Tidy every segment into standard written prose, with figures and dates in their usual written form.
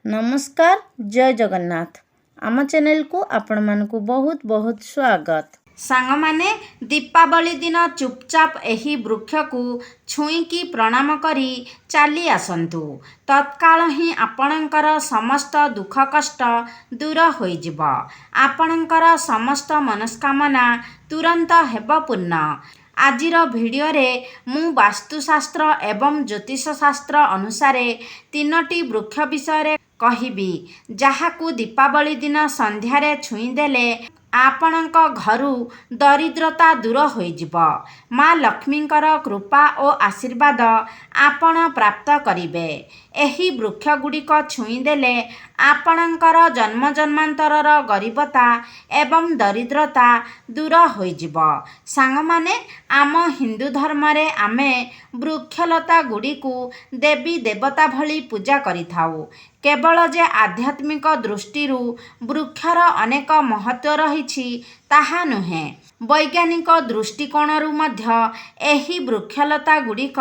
नमस्कार जय जगन्नाथ आम चैनल को आपण मानकु बहुत बहुत स्वागत। सांग माने दीपावली दिन चुपचाप एही वृक्ष को छुईकी प्रणाम करी चली आसंतु। तत्काल ही आपणकर समस्त दुख कष्ट दूर होई जिव। आपणकर समस्त मनस्कामना तुरंत हेब पूर्ण। आजिर भिडियो रे मु वास्तुशास्त्र एवं ज्योतिष शास्त्र अनुसार तीनोटी वृक्ष विषय कहिबी जहाकू दीपावली दिन संध्यारे छुईदेले आपणक घरु दरिद्रता दूर होइजिब। माँ लक्ष्मींकर कृपा और आशीर्वाद आपण प्राप्त करिवे। एही वृक्ष गुड़िक छुईदेले आपणकर जन्म जन्मांतरर गरीबता एवं दरिद्रता दूर होइजिब। सांग माने आम हिंदू धर्म रे आमे वृक्षलता गुड़िकु देवी देवता भली पूजा करिथाउ। केवल जे आध्यात्मिक दृष्टि वृक्षर अनेक महत्व रही ताहा नुहे, वैज्ञानिक दृष्टिकोणरू मध्य एही वृक्षलता गुड़िक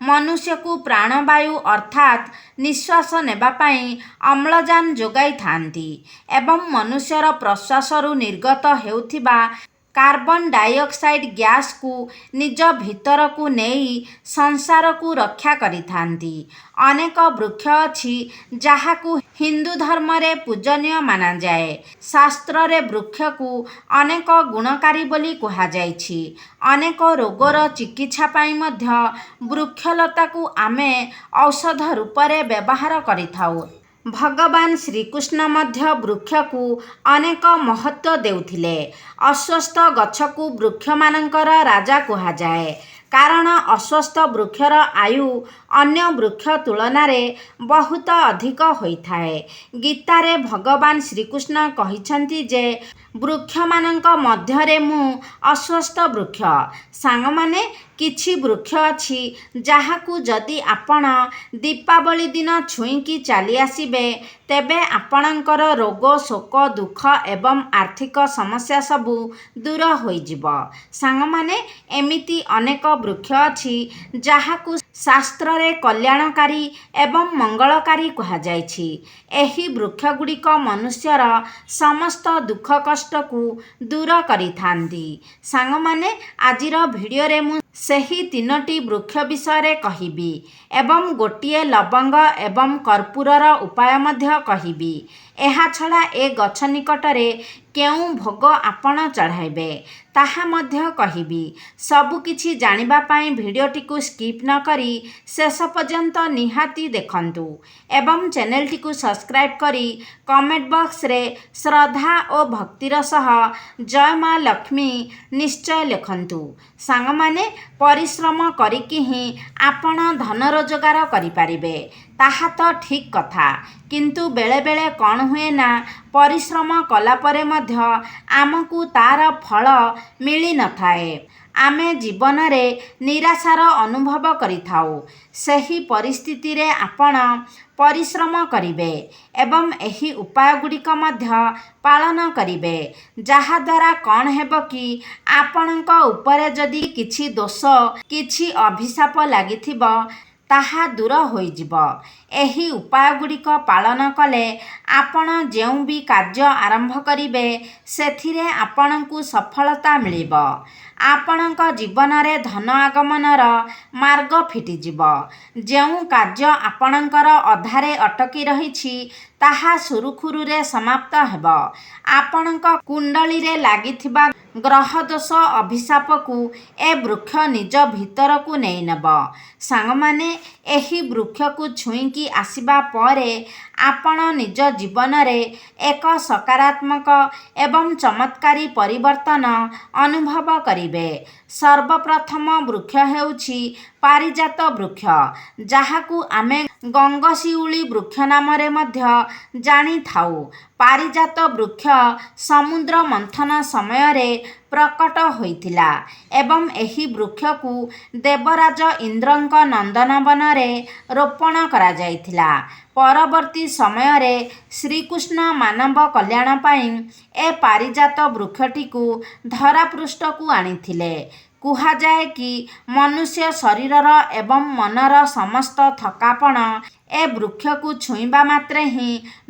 मनुष्य को प्राणवायु अर्थात निश्वास नेबा पाई अम्लजान जोगाई थांती एवं मनुष्यर प्रश्वासरू निर्गत हेउथिबा कार्बन डाइऑक्साइड गैस को निज भीतर को नेई संसार को रक्षा करि थांती। अनेक वृक्ष अछि जहाकू हिंदू धर्म रे पूजनीय माना जाए। शास्त्र रे वृक्ष को अनेक गुणकारी बोली कहा जाइछि। अनेक रोगर चिकित्सा पाई मध्य वृक्षलता को आमे औषध रूप रे व्यवहार करिथाउ। भगवान श्रीकृष्ण मध्य वृक्ष को अनेक महत्व देउथिले। अश्वस्थ गछ को वृक्ष मानकर राजा कहा जाए कारण अश्वस्थ वृक्षर आयु अन्य वृक्ष तुलन बहुत अधिक होइथाए। गीतारे भगवान श्रीकृष्ण कहिछंती जे वृक्ष मानक मध्यरे मु अश्वस्थ वृक्ष। सांग माने किछि वृक्ष अछि जहाकू जदि आपण दीपावली दिन छुईकी चली आसीबे तेबे आपणकर रोग शोक दुख एवं आर्थिक समस्या सबू दूर होइजिब। सांग माने एमिति अनेक वृक्ष अछि जहाकू शास्त्र रे कल्याणकारी एवं मंगलकारी कहा जाइछि। एही वृक्ष गुड़िक मनुष्यर समस्त दुख कष्ट को दूर करिथांती। सांग माने आजिर भिडियो रे मु सेही तीनोटी वृक्ष विषय कहिबी एवं गोटिए लवंग एवं कर्पूरर उपाय मध्य कहिबी। एहा छड़ा ए गछ निकटरे केउ भोग आपण चढ़ाइबे ताहा मध्य कहिबी। सबु किछि जानिबा पाई भिडियोटी को स्किप न करी शेष पर्यंत निहाती देखंतु एवं चैनलटी को सब्सक्राइब करी कमेंट बॉक्स रे श्रद्धा और भक्तिर सह जय माँ लक्ष्मी निश्चय लिखंतु। सांग माने परिश्रम करिकी ही आपण धन रोजगार करि पारिबे ताहा तो ठीक कथा, किंतु बेले बेले कौन हुए ना परिश्रम कला परे मध्य आमको तार फल मिली न थाए। आमे जीवन रे निराशार अनुभव करिथाउ। सही परिस्थिति रे आपण परिश्रम करिवे एवं एही उपाय गुड़िक मध्य पालन करिवे जहा द्वारा कौन हेबो कि आपणक उपरे जदि किछि दोष किछि अभिशाप लागिथिबो ताहा दूर होइजिब। एही उपाय गुड़िक पालन कले आपण जेउ भी कार्य आरंभ करिवे सेथिरे आपणकु सफलता मिलिब। आपणक जीवन रे धन आगमनर मार्ग फिटिजिब। जेउ कार्य आपणकर अधारे अटकी रहिछि ताहा सुरुखुरुरे समाप्त हेब। आपणक कुंडली रे लागिथिबा ग्रह दोष अभिशाप को ए वृक्ष निज भीतर को नहीं नब। सांग माने एही वृक्ष को छुईकी आसिबा परे आपण निज जीवन रे एक सकारात्मक एवं चमत्कारी परिवर्तन अनुभव करिवे। सर्वप्रथम वृक्ष हेउछि पारिजात वृक्ष जहाकू आमे गंगशिउली वृक्ष नाम रे मध्य जानी थाउ। पारिजात वृक्ष समुद्र मंथन समय रे प्रकट होइथिला एवं एही वृक्ष को देवराज इंद्रंक नंदनवन रे रोपण करा जाइथिला। परवर्ती समय रे श्रीकृष्ण मानव कल्याण पाई ए पारिजात वृक्षटी को धरापृष्ठ को आनिथिले। କୁହାଯାଏ କି ମନୁଷ୍ୟ ଶରୀରର ଏବଂ ମନର ସମସ୍ତ ଥକାପଣ ଏ ବୃକ୍ଷକୁ ଛୁଇଁବା ମାତ୍ରେ ହିଁ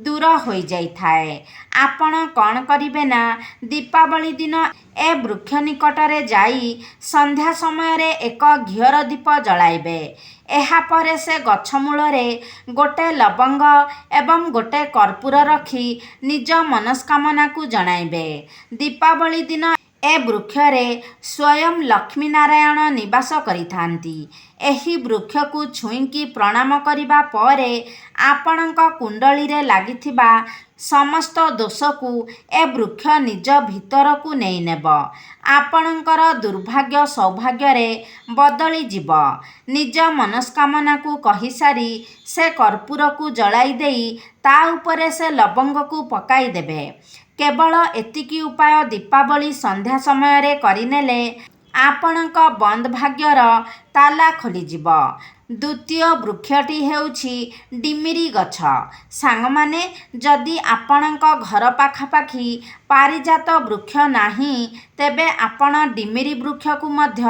ଦୂର ହୋଇଯାଇଥାଏ। ଆପଣ କ'ଣ କରିବେ ନା ଦୀପାବଳି ଦିନ ଏ ବୃକ୍ଷ ନିକଟରେ ଯାଇ ସନ୍ଧ୍ୟା ସମୟରେ ଏକ ଘିଅର ଦୀପ ଜଳାଇବେ। ଏହାପରେ ସେ ଗଛ ମୂଳରେ ଗୋଟେ ଲବଙ୍ଗ ଏବଂ ଗୋଟେ କର୍ପୂର ରଖି ନିଜ ମନସ୍କାମନାକୁ ଜଣାଇବେ। ଦୀପାବଳି ଦିନ ଏ ବୃକ୍ଷରେ ସ୍ୱୟଂ ଲକ୍ଷ୍ମୀ ନାରାୟଣ ନିବାସ କରିଥାନ୍ତି। ଏହି ବୃକ୍ଷକୁ ଛୁଇଁକି ପ୍ରଣାମ କରିବା ପରେ ଆପଣଙ୍କ କୁଣ୍ଡଳୀରେ ଲାଗିଥିବା ସମସ୍ତ ଦୋଷକୁ ଏ ବୃକ୍ଷ ନିଜ ଭିତରକୁ ନେଇ ନେବ। ଆପଣଙ୍କର ଦୁର୍ଭାଗ୍ୟ ସୌଭାଗ୍ୟରେ ବଦଳିଯିବ। ନିଜ ମନସ୍କାମନାକୁ କହିସାରି ସେ କର୍ପୂରକୁ ଜଳାଇ ଦେଇ ତା ଉପରେ ସେ ଲବଙ୍ଗକୁ ପକାଇ ଦେବେ। କେବଳ ଏତିକି ଉପାୟ ଦୀପାବଳି ସନ୍ଧ୍ୟା ସମୟରେ କରିନେଲେ ଆପଣଙ୍କ ବନ୍ଦ ଭାଗ୍ୟର ତାଲା ଖୋଲିଯିବ। ଦ୍ୱିତୀୟ ବୃକ୍ଷଟି ହେଉଛି ଡିମିରି ଗଛ। ସାଙ୍ଗମାନେ, ଯଦି ଆପଣଙ୍କ ଘର ପାଖାପାଖି ପାରିଜାତ ବୃକ୍ଷ ନାହିଁ ତେବେ ଆପଣ ଡିମିରି ବୃକ୍ଷକୁ ମଧ୍ୟ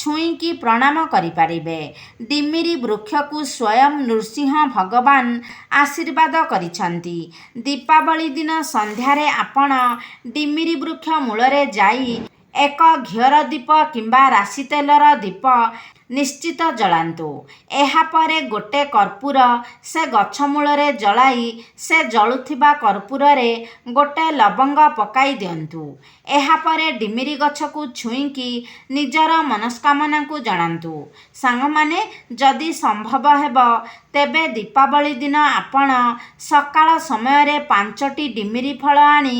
ଛୁଇଁକି ପ୍ରଣାମ କରିପାରିବେ। ଡିମିରି ବୃକ୍ଷକୁ ସ୍ୱୟଂ ନୃସିଂହ ଭଗବାନ ଆଶୀର୍ବାଦ କରିଛନ୍ତି। ଦୀପାବଳି ଦିନ ସନ୍ଧ୍ୟାରେ ଆପଣ ଡିମିରି ବୃକ୍ଷ ମୂଳରେ ଯାଇ ଏକ ଘିଅର ଦୀପ କିମ୍ବା ରାଶି ତେଲର ଦୀପ ନିଶ୍ଚିତ ଜଳାନ୍ତୁ। ଏହାପରେ ଗୋଟେ କର୍ପୂର ସେ ଗଛ ମୂଳରେ ଜଳାଇ ସେ ଜଳୁଥିବା କର୍ପୂରରେ ଗୋଟେ ଲବଙ୍ଗ ପକାଇ ଦିଅନ୍ତୁ। ଏହାପରେ ଡିମିରି ଗଛକୁ ଛୁଇଁକି ନିଜର ମନସ୍କାମନାକୁ ଜଣାନ୍ତୁ। ସାଙ୍ଗମାନେ, ଯଦି ସମ୍ଭବ ହେବ ତେବେ ଦୀପାବଳି ଦିନ ଆପଣ ସକାଳ ସମୟରେ 5ଟି ଡିମିରି ଫଳ ଆଣି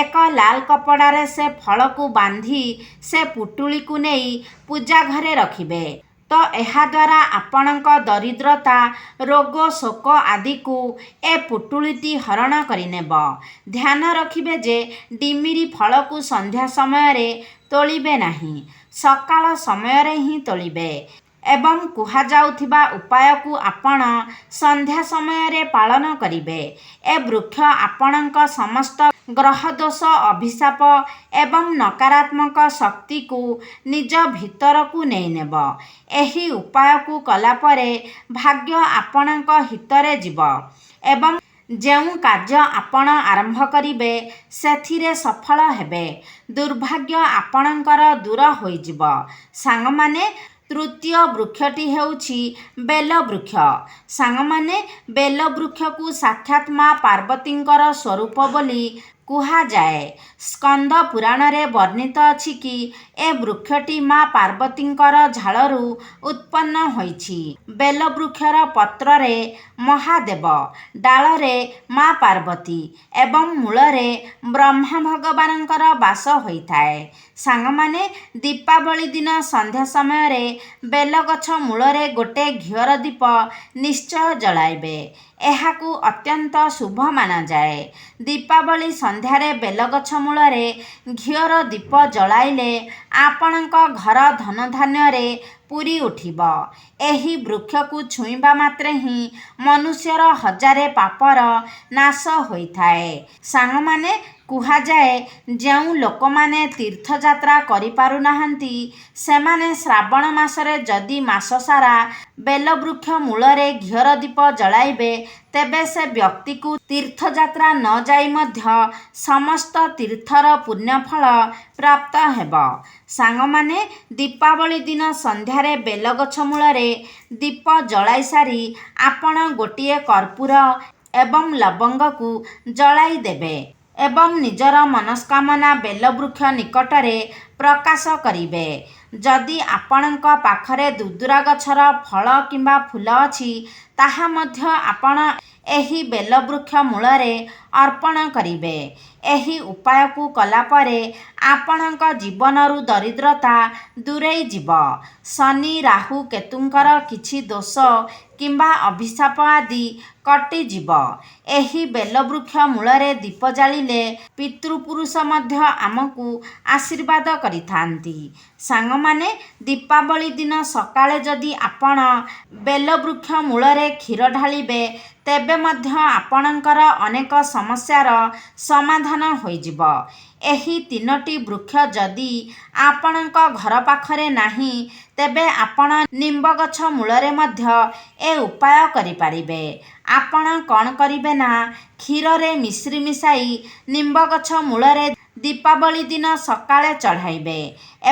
ଏକ ଲାଲ କପଡ଼ାରେ ସେ ଫଳକୁ ବାନ୍ଧି ସେ ପୁଟୁଳିକୁ ନେଇ ପୂଜା ଘରେ ରଖିବେ। ତ ଏହାଦ୍ୱାରା ଆପଣଙ୍କ ଦରିଦ୍ରତା, ରୋଗ ଶୋକ ଆଦିକୁ ଏ ପୁଟୁଳିଟି ହରଣ କରିନେବ। ଧ୍ୟାନ ରଖିବେ ଯେ ଡିମିରି ଫଳକୁ ସନ୍ଧ୍ୟା ସମୟରେ ତୋଳିବେ ନାହିଁ, ସକାଳ ସମୟରେ ହିଁ ତୋଳିବେ ଏବଂ କୁହାଯାଉଥିବା ଉପାୟକୁ ଆପଣ ସନ୍ଧ୍ୟା ସମୟରେ ପାଳନ କରିବେ। ଏ ବୃକ୍ଷ ଆପଣଙ୍କ ସମସ୍ତ ଗ୍ରହଦୋଷ, ଅଭିଶାପ ଏବଂ ନକାରାତ୍ମକ ଶକ୍ତିକୁ ନିଜ ଭିତରକୁ ନେଇନେବ। ଏହି ଉପାୟକୁ କଲାପରେ ଭାଗ୍ୟ ଆପଣଙ୍କ ହିତରେ ଯିବ ଏବଂ ଯେଉଁ କାର୍ଯ୍ୟ ଆପଣ ଆରମ୍ଭ କରିବେ ସେଥିରେ ସଫଳ ହେବେ। ଦୁର୍ଭାଗ୍ୟ ଆପଣଙ୍କର ଦୂର ହୋଇଯିବ। ସାଙ୍ଗମାନେ, ତୃତୀୟ ବୃକ୍ଷଟି ହେଉଛି ବେଲ ବୃକ୍ଷ। ସାଙ୍ଗମାନେ, ବେଲ ବୃକ୍ଷକୁ ସାକ୍ଷାତ ମା ପାର୍ବତୀଙ୍କର ସ୍ୱରୂପ ବୋଲି କୁହାଯାଏ। ସ୍କନ୍ଦ ପୁରାଣରେ ବର୍ଣ୍ଣିତ ଅଛି କି ଏ ବୃକ୍ଷଟି ମା ପାର୍ବତୀଙ୍କର ଝାଳରୁ ଉତ୍ପନ୍ନ ହୋଇଛି। ବେଲ ବୃକ୍ଷର ପତ୍ରରେ ମହାଦେବ, ଡାଳରେ ମା ପାର୍ବତୀ ଏବଂ ମୂଳରେ ବ୍ରହ୍ମା ଭଗବାନଙ୍କର ବାସ ହୋଇଥାଏ। ସାଙ୍ଗମାନେ, ଦୀପାବଳି ଦିନ ସନ୍ଧ୍ୟା ସମୟରେ ବେଲଗଛ ମୂଳରେ ଗୋଟେ ଘିଅର ଦୀପ ନିଶ୍ଚୟ ଜଳାଇବେ। ଏହାକୁ ଅତ୍ୟନ୍ତ ଶୁଭ ମାନାଯାଏ। ଦୀପାବଳି ସନ୍ଧ୍ୟାରେ ବେଲଗଛ ମୂଳରେ ଘିଅର ଦୀପ ଜଳାଇଲେ ଆପଣଙ୍କ ଘର ଧନଧାନ୍ୟରେ ପୂରି ଉଠିବ। ଏହି ବୃକ୍ଷକୁ ଛୁଇଁବା ମାତ୍ରେ ହିଁ ମନୁଷ୍ୟର 1000 ପାପର ନାଶ ହୋଇଥାଏ। ସାଙ୍ଗମାନେ, କୁହାଯାଏ ଯେଉଁ ଲୋକମାନେ ତୀର୍ଥଯାତ୍ରା କରିପାରୁନାହାନ୍ତି ସେମାନେ ଶ୍ରାବଣ ମାସରେ ଯଦି ମାସସାରା ବେଲବୃକ୍ଷ ମୂଳରେ ଘିଅର ଦୀପ ଜଳାଇବେ ତେବେ ସେ ବ୍ୟକ୍ତିକୁ ତୀର୍ଥଯାତ୍ରା ନ ଯାଇ ମଧ୍ୟ ସମସ୍ତ ତୀର୍ଥର ପୁଣ୍ୟଫଳ ପ୍ରାପ୍ତ ହେବ। ସାଙ୍ଗମାନେ, ଦୀପାବଳି ଦିନ ସନ୍ଧ୍ୟାରେ ବେଲଗଛ ମୂଳରେ ଦୀପ ଜଳାଇ ସାରି ଆପଣ ଗୋଟିଏ କର୍ପୂର ଏବଂ ଲବଙ୍ଗକୁ ଜଳାଇ ଦେବେ ଏବଂ ନିଜର ମନସ୍କାମନା ବେଲବୃକ୍ଷ ନିକଟରେ ପ୍ରକାଶ କରିବେ। ଯଦି ଆପଣଙ୍କ ପାଖରେ ଦୁଦୁରା ଗଛର ଫଳ କିମ୍ବା ଫୁଲ ଅଛି ତାହା ମଧ୍ୟ ଆପଣ ଏହି ବେଲବୃକ୍ଷ ମୂଳରେ ଅର୍ପଣ କରିବେ। ଏହି ଉପାୟକୁ କଲାପରେ ଆପଣଙ୍କ ଜୀବନରୁ ଦରିଦ୍ରତା ଦୂରେଇ ଯିବ। ଶନି, ରାହୁ, କେତୁଙ୍କର କିଛି ଦୋଷ କିମ୍ବା ଅଭିଶାପ ଆଦି କଟିଯିବ। ଏହି ବେଲବୃକ୍ଷ ମୂଳରେ ଦୀପ ଜାଳିଲେ ପିତୃପୁରୁଷ ମଧ୍ୟ ଆମକୁ ଆଶୀର୍ବାଦ କରିଥାନ୍ତି। ସାଙ୍ଗମାନେ, ଦୀପାବଳି ଦିନ ସକାଳେ ଯଦି ଆପଣ ବେଲବୃକ୍ଷ ମୂଳରେ ଉପରେ କ୍ଷୀର ଢାଳିବେ ତେବେ ମଧ୍ୟ ଆପଣଙ୍କର ଅନେକ ସମସ୍ୟାର ସମାଧାନ ହୋଇଯିବ। ଏହି 3ଟି ବୃକ୍ଷ ଯଦି ଆପଣଙ୍କ ଘର ପାଖରେ ନାହିଁ ତେବେ ଆପଣ ନିମ୍ବ ଗଛ ମୂଳରେ ମଧ୍ୟ ଏ ଉପାୟ କରିପାରିବେ। ଆପଣ କ'ଣ କରିବେ ନା କ୍ଷୀରରେ ମିଶ୍ରି ମିଶାଇ ନିମ୍ବ ଗଛ ମୂଳରେ ଦୀପାବଳି ଦିନ ସକାଳେ ଚଢ଼ାଇବେ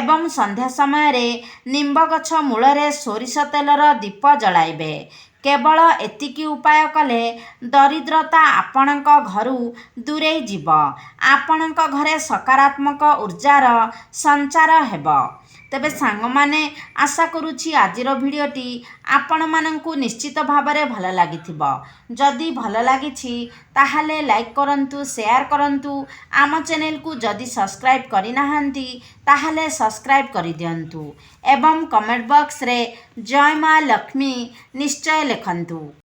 ଏବଂ ସନ୍ଧ୍ୟା ସମୟରେ ନିମ୍ବ ଗଛ ମୂଳରେ ସୋରିଷ ତେଲର ଦୀପ ଜଳାଇବେ। କେବଳ ଏତିକି ଉପାୟ କଲେ ଦରିଦ୍ରତା ଆପଣଙ୍କ ଘରୁ ଦୂରେଇ ଯିବ। ଆପଣଙ୍କ ଘରେ ସକାରାତ୍ମକ ଉର୍ଜାର ସଞ୍ଚାର ହେବ। ତେବେ ସାଙ୍ଗମାନେ, ଆଶା କରୁଛି ଆଜିର ଭିଡ଼ିଓଟି ଆପଣମାନଙ୍କୁ ନିଶ୍ଚିତ ଭାବରେ ଭଲ ଲାଗିଥିବ। ଯଦି ଭଲ ଲାଗିଛି ତାହେଲେ ଲାଇକ୍ କରନ୍ତୁ, ସେୟାର କରନ୍ତୁ। ଆମ ଚ୍ୟାନେଲକୁ ଯଦି ସବସ୍କ୍ରାଇବ୍ କରିନାହାନ୍ତି ତାହେଲେ ସବସ୍କ୍ରାଇବ୍ କରିଦିଅନ୍ତୁ ଏବଂ କମେଣ୍ଟ ବକ୍ସରେ ଜୟ ମା ଲକ୍ଷ୍ମୀ ନିଶ୍ଚୟ ଲେଖନ୍ତୁ।